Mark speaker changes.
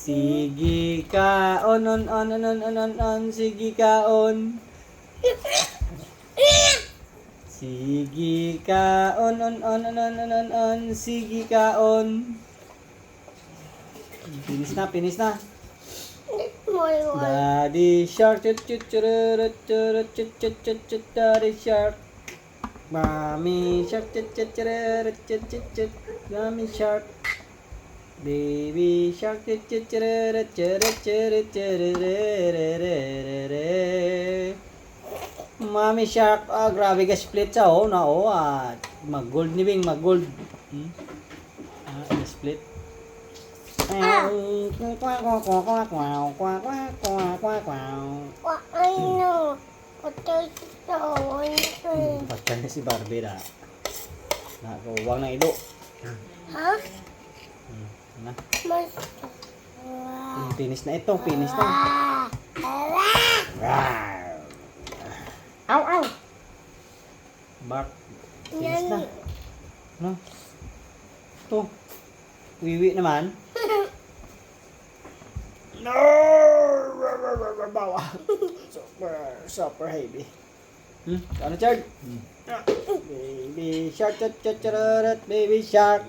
Speaker 1: Sige kaon, on, sige kaon. Sige kaon, on, sige kaon. Finish na. Daddy shark, daddy shark. Mommy shark, mommy shark. Baby shark, Mommy shark, grabe ka split sa mag-gold ni Bing, mag-gold. Split. Patyan na si Barbie na. Nakawang na ilo.
Speaker 2: Ha?
Speaker 1: Na.
Speaker 2: Mas...
Speaker 1: Finish na ito, finish na. Ow, ow. Bark. Finish na. No? Ito. Wiwi naman. No! Bawa. Super heavy. Ano, Chard? Baby shark, baby shark.